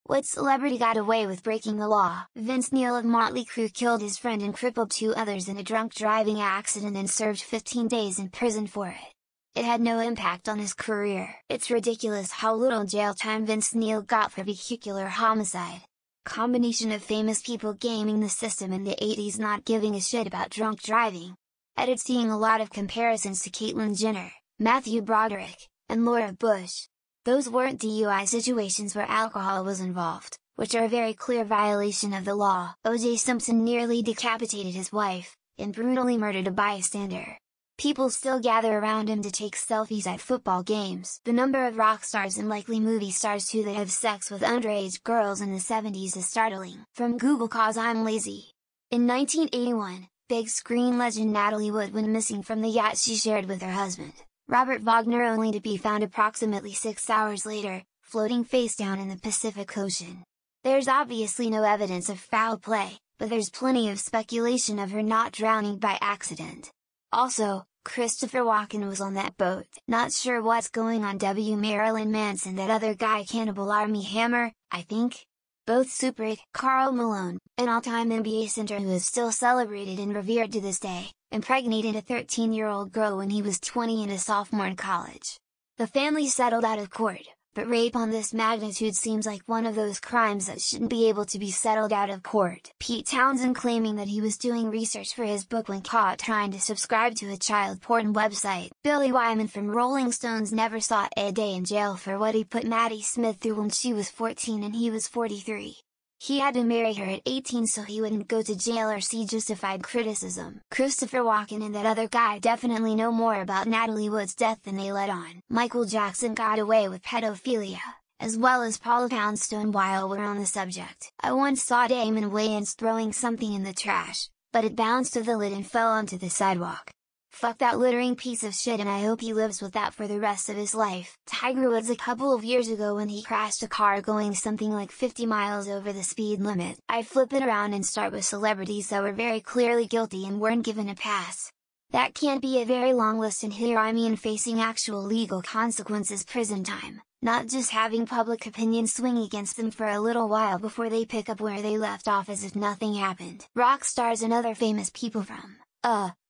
What celebrity got away with breaking the law? Vince Neil of Motley Crue killed his friend and crippled two others in a drunk driving accident and served 15 days in prison for it. It had no impact on his career. It's ridiculous how little jail time Vince Neil got for vehicular homicide. Combination of famous people gaming the system in the 80s not giving a shit about drunk driving. Edit seeing a lot of comparisons to Caitlyn Jenner, Matthew Broderick, and Laura Bush. Those weren't DUI situations where alcohol was involved, which are a very clear violation of the law. O.J. Simpson nearly decapitated his wife, and brutally murdered a bystander. People still gather around him to take selfies at football games. The number of rock stars and likely movie stars too that have sex with underage girls in the 70s is startling. From Google cause I'm lazy. In 1981, big screen legend Natalie Wood went missing from the yacht she shared with her husband, Robert Wagner, only to be found approximately 6 hours later, floating face down in the Pacific Ocean. There's obviously no evidence of foul play, but there's plenty of speculation of her not drowning by accident. Also, Christopher Walken was on that boat. Not sure what's going on. Marilyn Manson, that other guy, Cannibal Army Hammer, I think? Both super. Karl Malone, an all-time NBA center who is still celebrated and revered to this day, impregnated a 13-year-old girl when he was 20 and a sophomore in college. The family settled out of court, but rape on this magnitude seems like one of those crimes that shouldn't be able to be settled out of court. Pete Townsend claiming that he was doing research for his book when caught trying to subscribe to a child porn website. Billy Wyman from Rolling Stones never saw a day in jail for what he put Maddie Smith through when she was 14 and he was 43. He had to marry her at 18 so he wouldn't go to jail or see justified criticism. Christopher Walken and that other guy definitely know more about Natalie Wood's death than they let on. Michael Jackson got away with pedophilia, as well as Paula Poundstone. While we're on the subject, I once saw Damon Wayans throwing something in the trash, but it bounced off the lid and fell onto the sidewalk. Fuck that littering piece of shit, and I hope he lives with that for the rest of his life. Tiger Woods a couple of years ago when he crashed a car going something like 50 miles over the speed limit. I'd flip it around and start with celebrities that were very clearly guilty and weren't given a pass. That can't be a very long list, and here I mean facing actual legal consequences, prison time, not just having public opinion swing against them for a little while before they pick up where they left off as if nothing happened. Rock stars and other famous people from,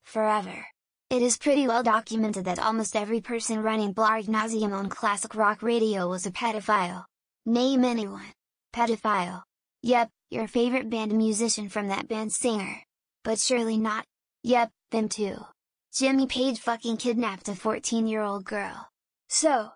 forever. It is pretty well documented that almost every person running Blarg Nauseum on classic rock radio was a pedophile. Name anyone. Pedophile. Yep, your favorite band musician from that band's singer. But surely not. Yep, them too. Jimmy Page fucking kidnapped a 14-year-old girl. So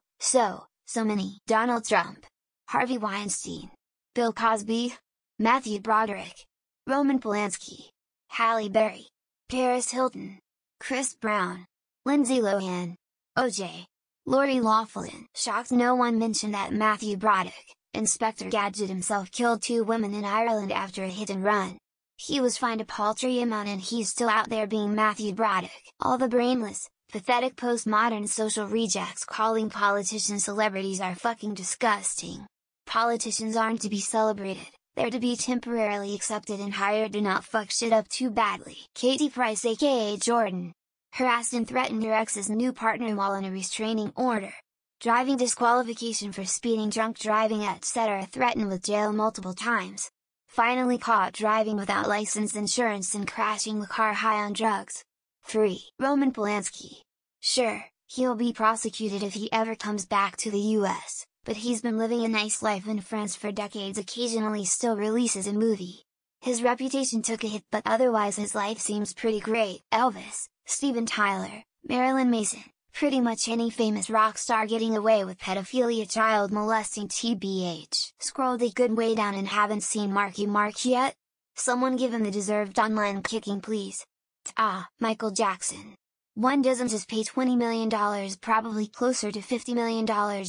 many. Donald Trump. Harvey Weinstein. Bill Cosby. Matthew Broderick. Roman Polanski. Halle Berry. Paris Hilton. Chris Brown, Lindsay Lohan, O.J., Lori Loughlin. Shocked no one mentioned that Matthew Broderick, Inspector Gadget himself, killed 2 women in Ireland after a hit and run. He was fined a paltry amount and he's still out there being Matthew Broderick. All the brainless, pathetic postmodern social rejects calling politicians celebrities are fucking disgusting. Politicians aren't to be celebrated. They're to be temporarily accepted and hired to not fuck shit up too badly. Katie Price aka Jordan harassed and threatened her ex's new partner while in a restraining order. Driving disqualification for speeding, drunk driving, etc. Threatened with jail multiple times. Finally caught driving without license, insurance, and crashing the car high on drugs. 3. Roman Polanski. Sure, he'll be prosecuted if he ever comes back to the US. But he's been living a nice life in France for decades, occasionally still releases a movie. His reputation took a hit, but otherwise his life seems pretty great. Elvis, Steven Tyler, Marilyn Manson, pretty much any famous rock star getting away with pedophilia, child molesting, tbh. Scrolled a good way down and haven't seen Marky Mark yet? Someone give him the deserved online kicking please. Michael Jackson. One doesn't just pay $20 million, probably closer to $50 million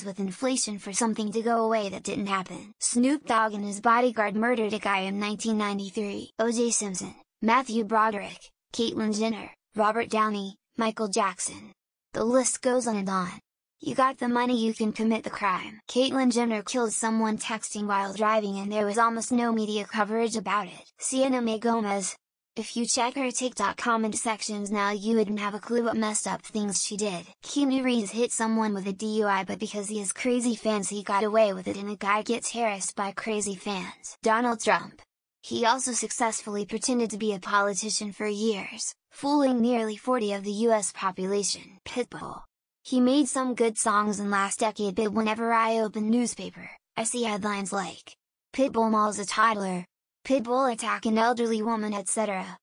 with inflation, for something to go away that didn't happen. Snoop Dogg and his bodyguard murdered a guy in 1993. O.J. Simpson, Matthew Broderick, Caitlyn Jenner, Robert Downey, Michael Jackson. The list goes on and on. You got the money, you can commit the crime. Caitlyn Jenner killed someone texting while driving and there was almost no media coverage about it. Selena Mae Gomez. If you check her TikTok comment sections now, you wouldn't have a clue what messed up things she did. Keanu Reeves hit someone with a DUI, but because he has crazy fans he got away with it, and a guy gets harassed by crazy fans. Donald Trump. He also successfully pretended to be a politician for years, fooling nearly 40% of the US population. Pitbull. He made some good songs in last decade, but whenever I open newspaper, I see headlines like Pitbull mauls a toddler, Pitbull attack an elderly woman, etc.